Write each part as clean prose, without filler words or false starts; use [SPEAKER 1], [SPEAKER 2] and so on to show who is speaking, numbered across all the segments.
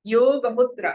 [SPEAKER 1] योग मुद्रा।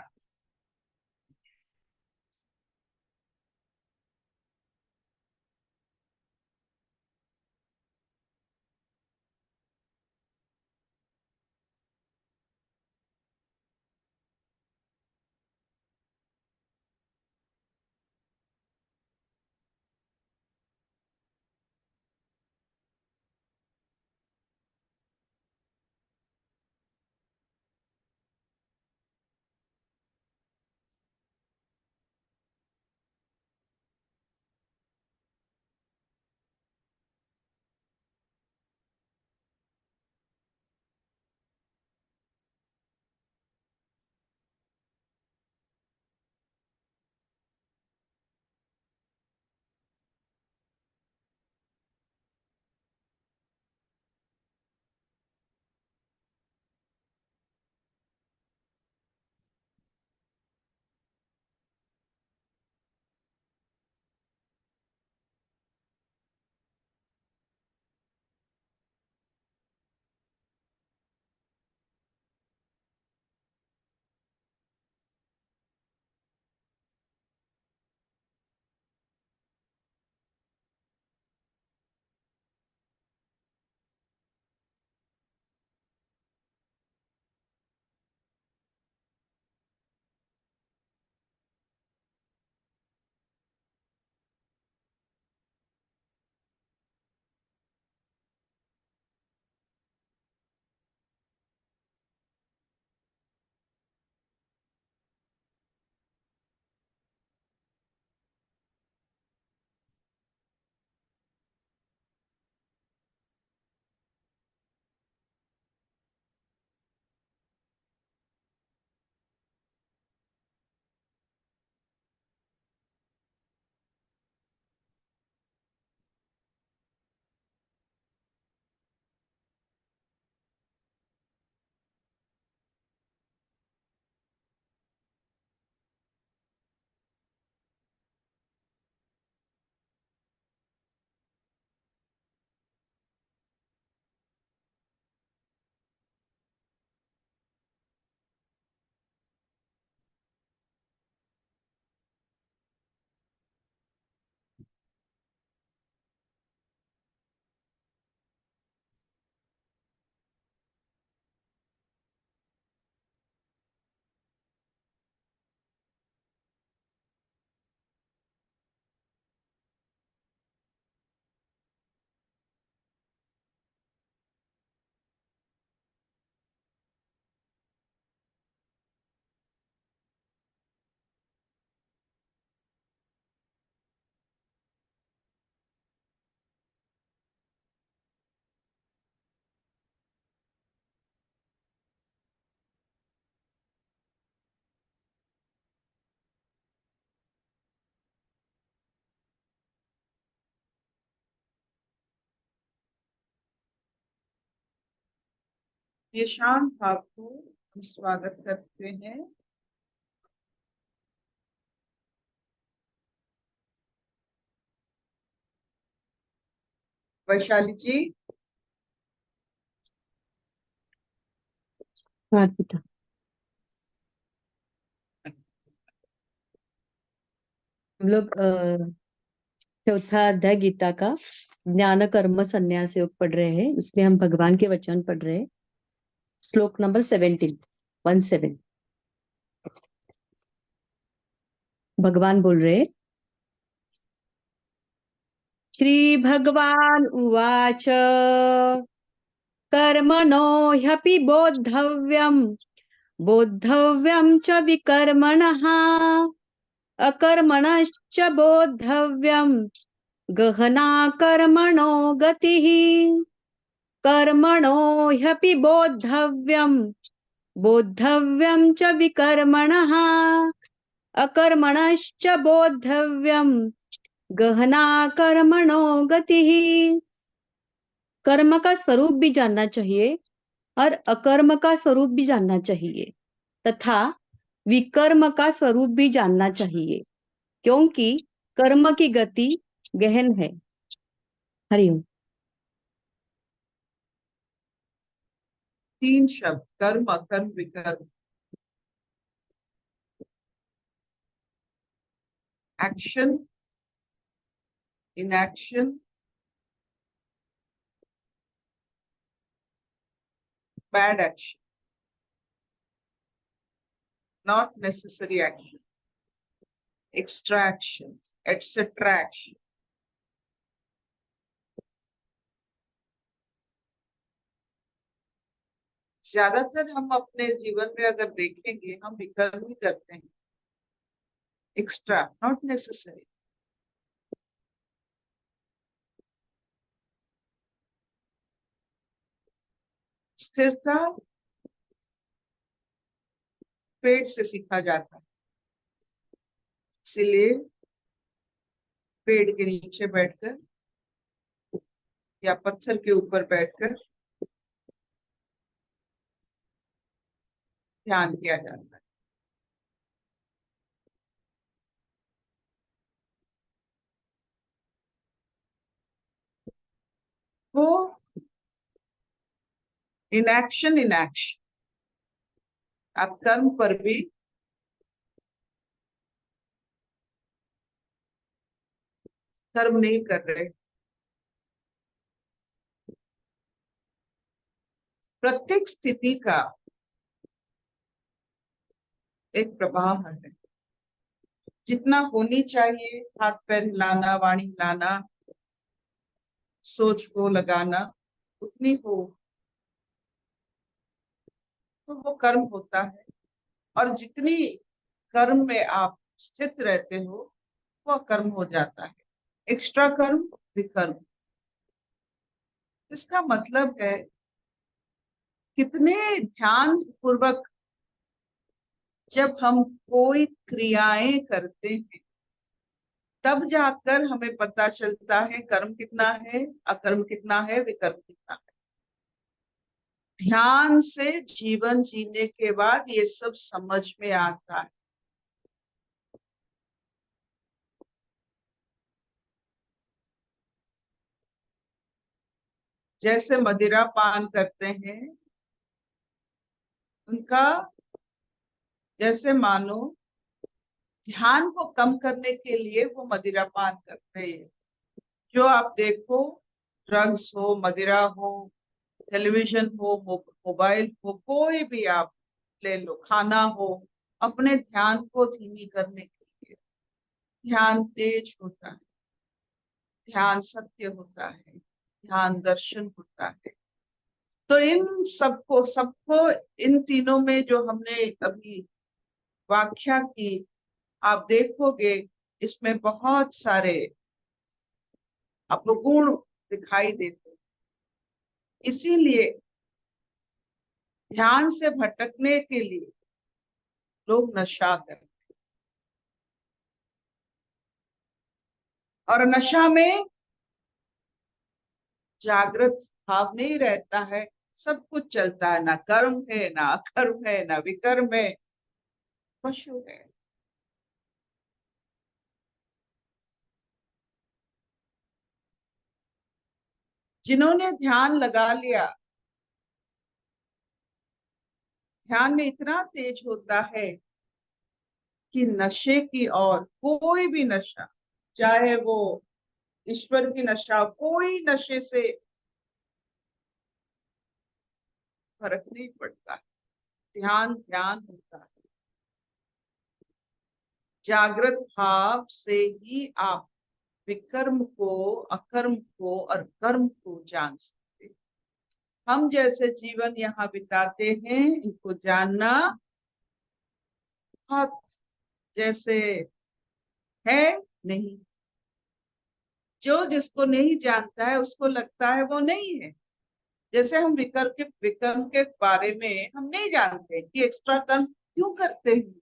[SPEAKER 1] ये शांत भाव को हम स्वागत करते हैं। वैशाली जी।
[SPEAKER 2] हाँ बेटा। हम लोग चौथा अध्याय गीता का ज्ञान कर्म संन्यास योग पढ़ रहे हैं। इसमें हम भगवान के वचन पढ़ रहे हैं। श्लोक नंबर 17। भगवान बोल रहे, श्री भगवान उवाच कर्मणो ह्यपि बोद्धव्यं च विकर्मणः अकर्मणश्च बोद्धव्यं गहना कर्मणो गतिः कर्मणो ह्यपि बोद्धव्यं च विकर्मणः अकर्मणश्च बोद्धव्यं गहना कर्मणो गतिः। कर्म का स्वरूप भी जानना चाहिए और अकर्म का स्वरूप भी जानना चाहिए तथा विकर्म का स्वरूप भी जानना चाहिए, क्योंकि कर्म की गति गहन है। हरिओम।
[SPEAKER 1] 3 शब्द कर्म, कर्म, विकर्म। action, inaction, bad action, not necessary action, extra action, etc. action. ज्यादातर हम अपने जीवन में अगर देखेंगे हम विकर्म ही करते हैं, एक्स्ट्रा, नॉट नेसेसरी। स्थिरता पेड़ से सीखा जाता है, इसलिए पेड़ के नीचे बैठकर या पत्थर के ऊपर बैठकर ध्यान किया जाता है। वो इनएक्शन, आप कर्म पर भी कर्म नहीं कर रहे, प्रत्येक स्थिति का एक प्रभाव है। जितना होनी चाहिए, हाथ पैर हिलाना, वाणी हिलाना, सोच को लगाना, उतनी हो तो वो कर्म होता है। और जितनी कर्म में आप स्थित रहते हो वह कर्म हो जाता है। एक्स्ट्रा कर्म विकर्म। इसका मतलब है कितने ध्यान पूर्वक जब हम कोई क्रियाएं करते हैं तब जाकर हमें पता चलता है कर्म कितना है, अकर्म कितना है, विकर्म कितना है। ध्यान से जीवन जीने के बाद ये सब समझ में आता है। जैसे मदिरा पान करते हैं, उनका जैसे मानो ध्यान को कम करने के लिए वो मदिरा पान करते हैं। जो आप देखो, ड्रग्स हो, मदिरा हो, टेलीविजन हो, मोबाइल हो, कोई भी आप ले लो, खाना हो, अपने ध्यान को धीमी करने के लिए। ध्यान तेज होता है, ध्यान सत्य होता है, ध्यान दर्शन होता है। तो इन सबको सबको इन तीनों में जो हमने अभी व्याख्या की, आप देखोगे इसमें बहुत सारे आपको गुण दिखाई देते हैं। इसीलिए ध्यान से भटकने के लिए लोग नशा करते हैं, और नशा में जागृत भाव नहीं रहता है। सब कुछ चलता है, ना कर्म है, ना अकर्म है, ना विकर्म है, पशु है। जिन्होंने ध्यान लगा लिया, ध्यान में इतना तेज होता है कि नशे की और कोई भी नशा, चाहे वो ईश्वर की नशा, कोई नशे से फर्क नहीं पड़ता। ध्यान ध्यान होता है। जागृत भाव से ही आप विकर्म को, अकर्म को और कर्म को जान सकते हैं। हम जैसे जीवन यहाँ बिताते हैं, इनको जानना बहुत जैसे है नहीं। जो जिसको नहीं जानता है उसको लगता है वो नहीं है। जैसे हम विकर्म के बारे में हम नहीं जानते कि एक्स्ट्रा कर्म क्यों करते हैं।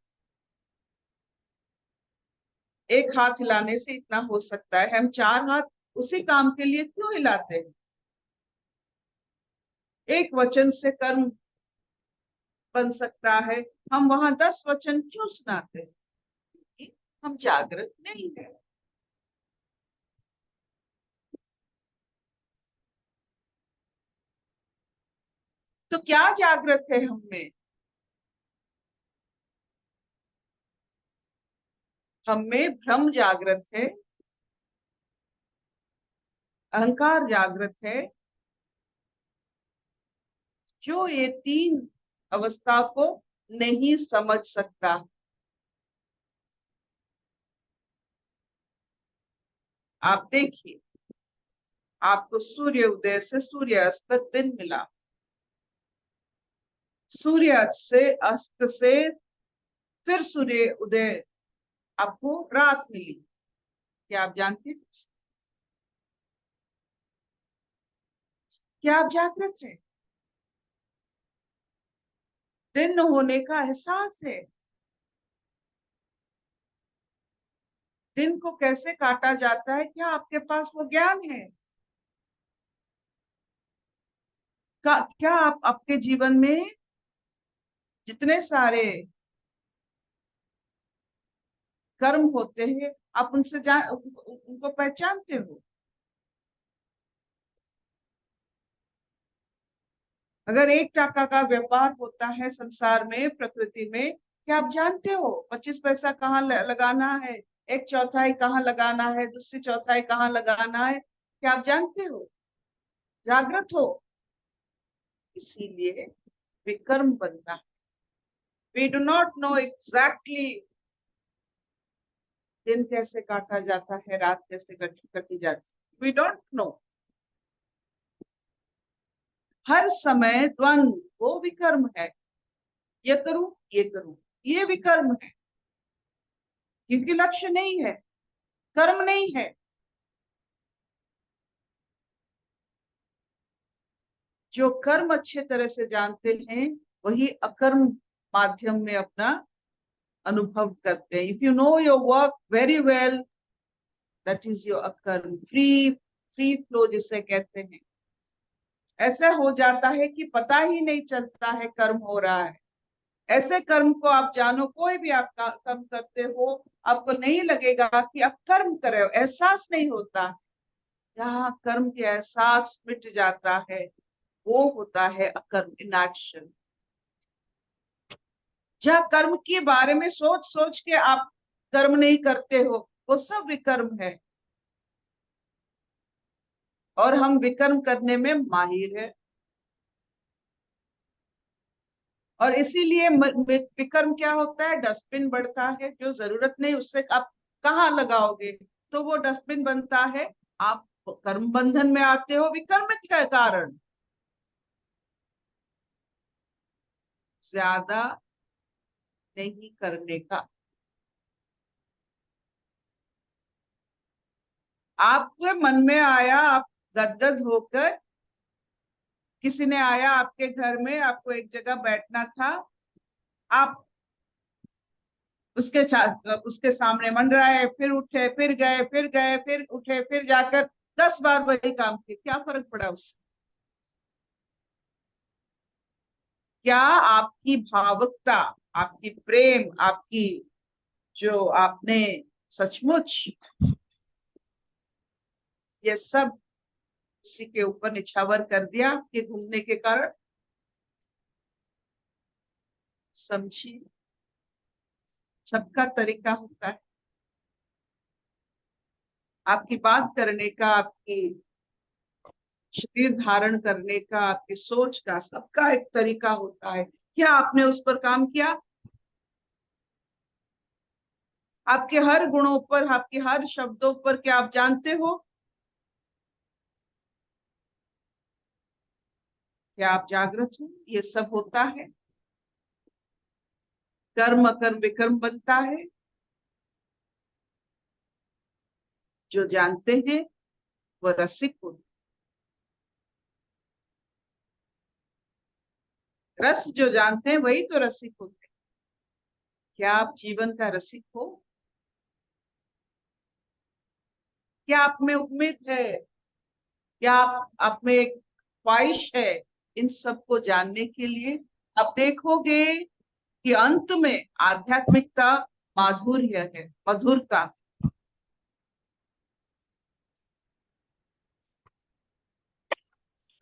[SPEAKER 1] एक हाथ हिलाने से इतना हो सकता है, हम चार हाथ उसी काम के लिए क्यों हिलाते हैं। एक वचन से कर्म बन सकता है, हम वहां 10 वचन क्यों सुनाते हैं? कि हम जागृत नहीं है। तो क्या जागृत है हम में? हम में भ्रम जागृत है, अहंकार जागृत है, जो ये तीन अवस्था को नहीं समझ सकता। आप देखिए, आपको सूर्य उदय से सूर्य अस्त तक दिन मिला, सूर्य से अस्त से फिर सूर्य उदय आपको रात मिली। क्या आप जानते हैं? क्या आप जागृत हैं? दिन होने का एहसास है। दिन को कैसे काटा जाता है, क्या आपके पास वो ज्ञान है? क्या आप आपके जीवन में जितने सारे कर्म होते हैं, आप उनसे उनको पहचानते हो? अगर 1 टका का व्यापार होता है संसार में, प्रकृति में, क्या आप जानते हो 25 पैसा कहाँ लगाना है, 1/4 कहाँ लगाना है, दूसरी चौथाई कहाँ लगाना है? क्या आप जानते हो? जागृत हो। इसीलिए विकर्म बनता है। We do not know exactly दिन कैसे काटा जाता है, रात कैसे कटी जाती है, वी डोंट नो। हर समय द्वंद, वो विकर्म है। ये करूं, ये करूं, ये विकर्म है, क्योंकि लक्ष्य नहीं है, कर्म नहीं है। जो कर्म अच्छे तरह से जानते हैं, वही अकर्म माध्यम में अपना अनुभव करते हैं। If you know your work very well, that is your अकर्म। फ्री फ्री फ्लो जिसे कहते हैं। ऐसा हो जाता है कि पता ही नहीं चलता है कर्म हो रहा है। ऐसे कर्म को आप जानो, कोई भी आप कर्म करते हो, आपको नहीं लगेगा कि आप कर्म कर रहे हो, एहसास नहीं होता। जहाँ कर्म के एहसास मिट जाता है, वो होता है अकर्म, इनएक्शन। जहाँ कर्म के बारे में सोच सोच के आप कर्म नहीं करते हो, वो सब विकर्म है। और हम विकर्म करने में माहिर है। और इसीलिए विकर्म क्या होता है, डस्टबिन बढ़ता है। जो जरूरत नहीं उससे आप कहाँ लगाओगे, तो वो डस्टबिन बनता है। आप कर्म बंधन में आते हो विकर्म के कारण। ज्यादा नहीं करने का। आपके मन में आया, आप गदगद होकर, किसी ने आया आपके घर में, आपको एक जगह बैठना था, आप उसके सामने मंडराए, फिर उठे, फिर गए, फिर गए, फिर उठे, फिर जाकर 10 बार वही काम किए, क्या फर्क पड़ा उससे? क्या आपकी भावुकता, आपकी प्रेम, आपकी जो आपने सचमुच ये सब किसी के ऊपर निछावर कर दिया कि घूमने के कारण? समझिए, सबका तरीका होता है। आपकी बात करने का, आपकी शरीर धारण करने का, आपकी सोच का, सबका एक तरीका होता है। क्या आपने उस पर काम किया? आपके हर गुणों पर, आपके हर शब्दों पर क्या आप जानते हो? क्या आप जागृत हो? ये सब होता है। कर्म अकर्म विकर्म बनता है। जो जानते हैं वो रसिक होते। रस जो जानते हैं वही तो रसिक होते हैं। क्या आप जीवन का रसिक हो? क्या आप में उम्मीद है? क्या आप में एक ख्वाहिश है इन सबको जानने के लिए? आप देखोगे कि अंत में आध्यात्मिकता माधुर्य है, मधुरता।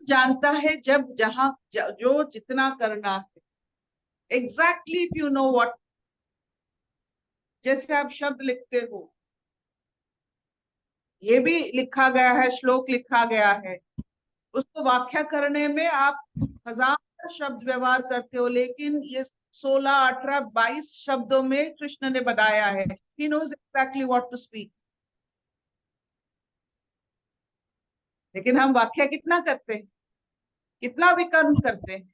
[SPEAKER 1] जानता है जब जहां जो जितना करना है, exactly if you know what जैसे आप शब्द लिखते हो, ये भी लिखा गया है, श्लोक लिखा गया है, उसको व्याख्या करने में आप हजार शब्द व्यवहार करते हो, लेकिन ये 16, 18, 22 शब्दों में कृष्ण ने बताया है। He knows exactly what to speak. लेकिन हम व्याख्या कितना करते हैं, कितना विकर्म करते हैं,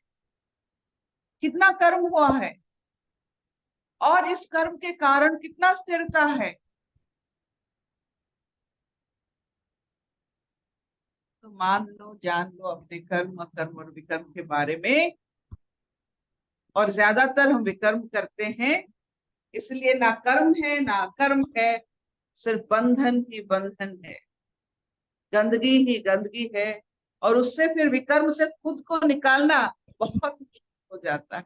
[SPEAKER 1] कितना कर्म हुआ है, और इस कर्म के कारण कितना स्थिरता है। तो मान लो, जान लो अपने कर्म, कर्म और विकर्म के बारे में। और ज्यादातर हम विकर्म करते हैं, इसलिए ना कर्म है ना कर्म है, सिर्फ बंधन ही बंधन है, गंदगी ही गंदगी है। और उससे फिर विकर्म से खुद को निकालना बहुत मुश्किल हो जाता है।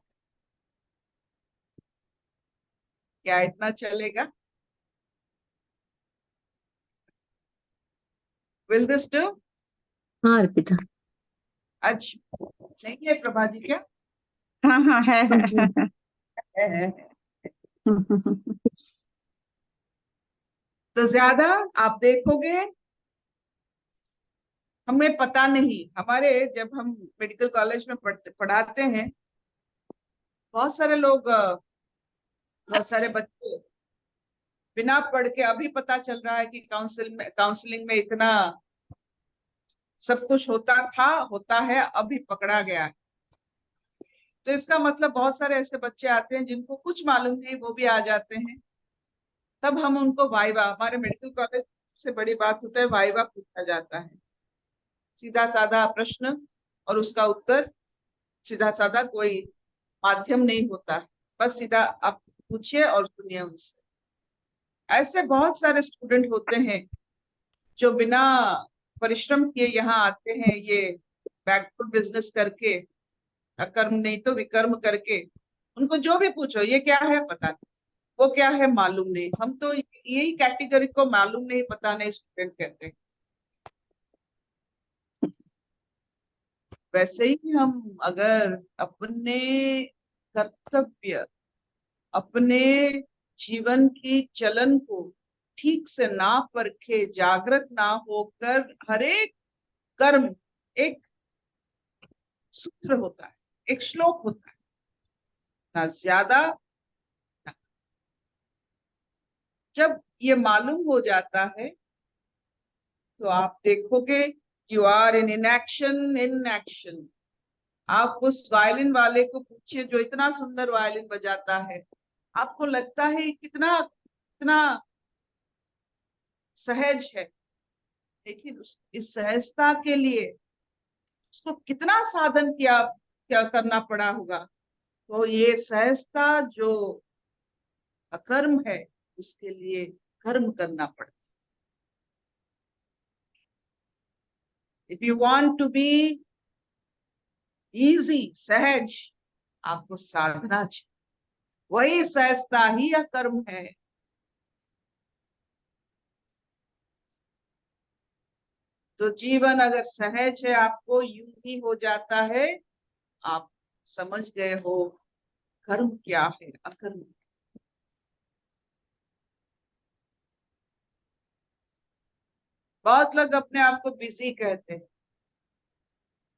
[SPEAKER 1] क्या इतना चलेगा? Will this do?
[SPEAKER 2] हाँ अर्पिता।
[SPEAKER 1] अच्छा, नहीं है प्रभा जी क्या?
[SPEAKER 3] हाँ हाँ है
[SPEAKER 2] जी।
[SPEAKER 1] है। तो ज्यादा आप देखोगे, हमें पता नहीं, हमारे जब हम मेडिकल कॉलेज में पढ़ाते हैं, बहुत सारे लोग, बहुत सारे बच्चे बिना पढ़ के अभी पता चल रहा है कि काउंसलिंग में इतना सब कुछ होता था, होता है, अभी पकड़ा गया है। तो इसका मतलब बहुत सारे ऐसे बच्चे आते हैं जिनको कुछ मालूम नहीं, वो भी आ जाते हैं। तब हम उनको वाइवा, हमारे मेडिकल कॉलेज से बड़ी बात होता है, वाइवा पूछा जाता है। सीधा साधा प्रश्न और उसका उत्तर, सीधा साधा, कोई माध्यम नहीं होता है, बस सीधा आप पूछिए और सुनिए उनसे। ऐसे बहुत सारे स्टूडेंट होते हैं जो बिना परिश्रम किए यहाँ आते हैं, ये बैकफुट बिजनेस करके, अकर्म नहीं तो विकर्म करके। उनको जो भी पूछो ये क्या है पता नहीं, वो क्या है मालूम नहीं। हम तो यही कैटेगरी को मालूम नहीं पता नहीं स्टूडेंट कहते हैं। वैसे ही हम अगर अपने कर्तव्य, अपने जीवन की चलन को ठीक से ना परखे, जागृत ना होकर, हर एक कर्म एक सूत्र होता है, एक श्लोक होता है, ना ज्यादा ना। जब ये मालूम हो जाता है तो आप देखोगे, you are in inaction, in action. आप उस वायलिन वाले को पूछिए जो इतना सुंदर वायलिन बजाता है, आपको लगता है कितना कितना सहज है, लेकिन इस सहजता के लिए उसको कितना साधन किया, क्या करना पड़ा होगा। तो ये सहजता जो अकर्म है, उसके लिए कर्म करना पड़ता है। If you want to be easy, सहज, आपको साधना चाहिए, वही सहजता ही अकर्म है। तो जीवन अगर सहज है, आपको यूं ही हो जाता है, आप समझ गए हो कर्म क्या है, अकर्म। बहुत लोग अपने आप को बिजी कहते हैं,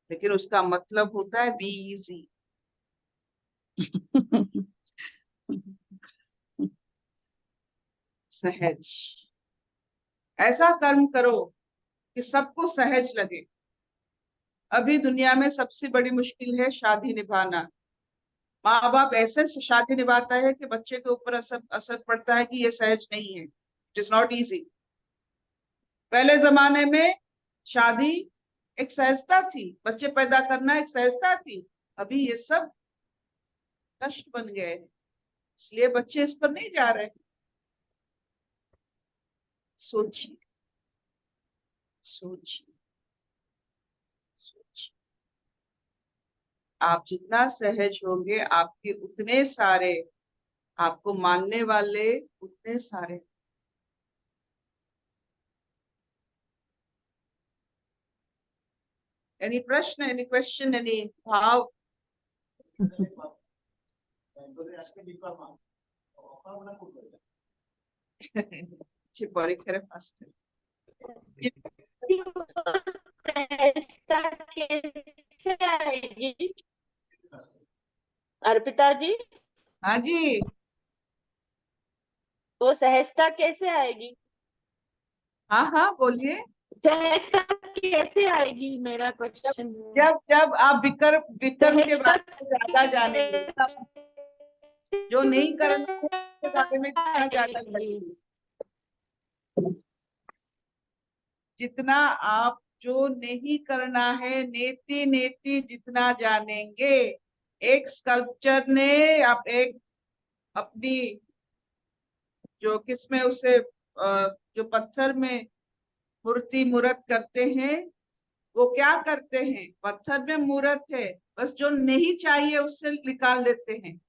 [SPEAKER 1] लेकिन उसका मतलब होता है बी इजी, सहज। ऐसा कर्म करो कि सबको सहज लगे। अभी दुनिया में सबसे बड़ी मुश्किल है शादी निभाना। माँ बाप ऐसे से शादी निभाता है कि बच्चे के ऊपर असर असर पड़ता है कि ये सहज नहीं है, इट इज नॉट इजी। पहले जमाने में शादी एक सहजता थी, बच्चे पैदा करना एक सहजता थी। अभी ये सब कष्ट बन गए हैं, इसलिए बच्चे इस पर नहीं जा रहे। सोचिए, सोचिए, सोचिए। आप जितना सहज होंगे, आपके उतने सारे, आपको मानने वाले उतने सारे। एनी प्रश्न, एनी क्वेश्चन, एनी भाव? अच्छी परीक्षा रे फास्ट
[SPEAKER 3] सहजता कैसे आएगी अर्पिता जी?
[SPEAKER 1] हाँ जी।
[SPEAKER 3] वो सहजता कैसे आएगी?
[SPEAKER 1] हाँ हाँ बोलिए।
[SPEAKER 3] सहजता कैसे आएगी, मेरा क्वेश्चन है।
[SPEAKER 1] जब जब आप विकर्म के
[SPEAKER 3] सहजता
[SPEAKER 1] बारे में ज्यादा जानेंगे, जो नहीं करना है उसके बारे में जितना ज्यादा
[SPEAKER 3] आएगी।
[SPEAKER 1] जानेंगे, जितना आप जो नहीं करना है नेति नेति जितना जानेंगे। एक स्कल्पचर ने आप एक अपनी जो किसमें उसे जो पत्थर में मूर्ति मूर्त करते हैं, वो क्या करते हैं, पत्थर में मूर्त है, बस जो नहीं चाहिए उससे निकाल देते हैं।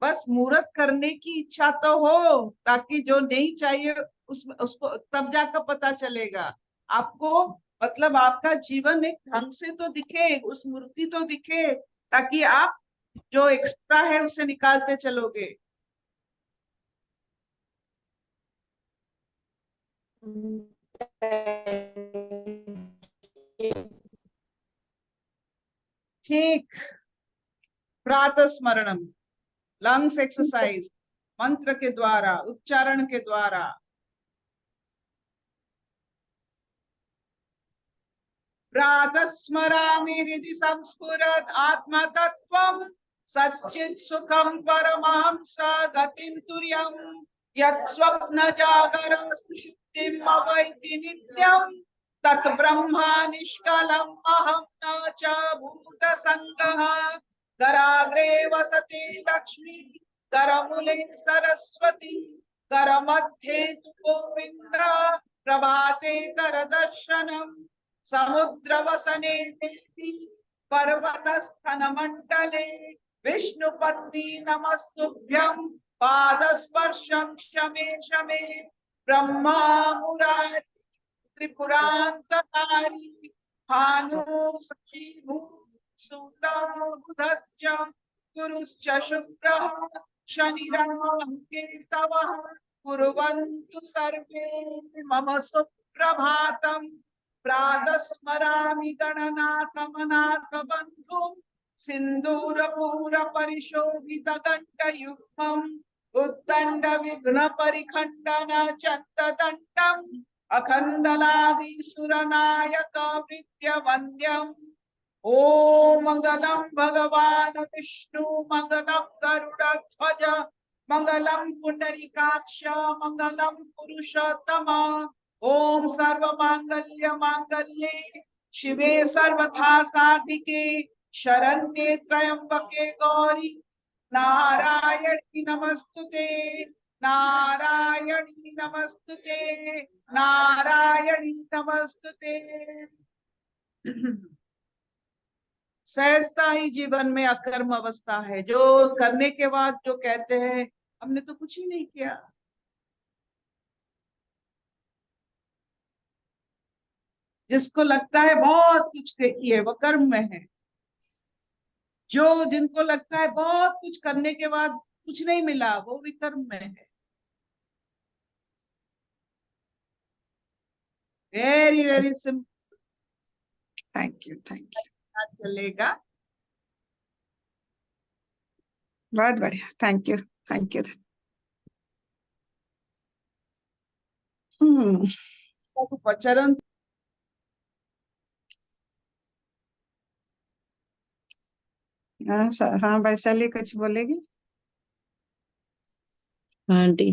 [SPEAKER 1] बस मूर्त करने की इच्छा तो हो, ताकि जो नहीं चाहिए उसको तब जाकर पता चलेगा आपको। मतलब आपका जीवन एक ढंग से तो दिखे, उस मूर्ति तो दिखे, ताकि आप जो एक्स्ट्रा है उसे निकालते चलोगे। ठीक। प्रातः स्मरणम, लंग्स एक्सरसाइज, मंत्र के द्वारा, उच्चारण के द्वारा। प्रातः स्मरामि हृदि संस्फुरत् आत्मतत्त्वं सच्चित् सुखं परमहंस गतिं तुर्यं यत् स्वप्न जागर सुषुप्तिम् अवैति नित्यं तत् ब्रह्मा निष्कलम् अहं न च भूतसङ्गः। कराग्रे वसति लक्ष्मी, करमूले सरस्वती, करमध्ये तु गोविन्द, प्रभाते करदर्शनम्। समुद्रवसने देवी पर्वतस्थनमण्डले विष्णुपत्नी नमस्तुभ्यं पादस्पर्शं शमे शमे। ब्रह्मा मुरारी त्रिपुरान्तकारी भानु सचीभूत बुधश्च गुरुश्च शुक्रः शनिराहुः केतवः कुर्वन्तु सर्वे मम सुप्रभातम्। प्रातः स्मरामि गणनाथमनाथ बन्धुं सिन्दूरपूर परिशोभित घण्टयुग्मम् उद्दण्ड विघ्न परिखण्डन चन्ददण्डम् अखण्डलादिसुरनायक वृत्यवन्द्यम्। ॐ मंगलम भगवान विष्णु, मंगलम गरुड़ध्वज, मंगलम पुंडरीकाक्ष, मंगलम पुरुषोत्तम। ओम सर्व मांगल्य मांगल्ये शिवे सर्वथा साधिके शरण्ये त्र्यंबके गौरी नारायणी नमस्तुते, नारायणी नमस्तुते, नारायणी नमस्तुते। सहजता ही जीवन में अकर्म अवस्था है। जो करने के बाद जो कहते हैं हमने तो कुछ ही नहीं किया, जिसको लगता है बहुत कुछ किए वो कर्म में है। जो जिनको लगता है बहुत कुछ करने के बाद कुछ नहीं मिला वो विकर्म में है। Very very simple.
[SPEAKER 4] Thank you, thank you,
[SPEAKER 1] चलेगा।
[SPEAKER 4] बहुत बढ़िया, थैंक यू, थैंक यू।
[SPEAKER 1] पचरण
[SPEAKER 4] हाँ वैशाली कुछ बोलेगी?
[SPEAKER 2] हाँ आंटी।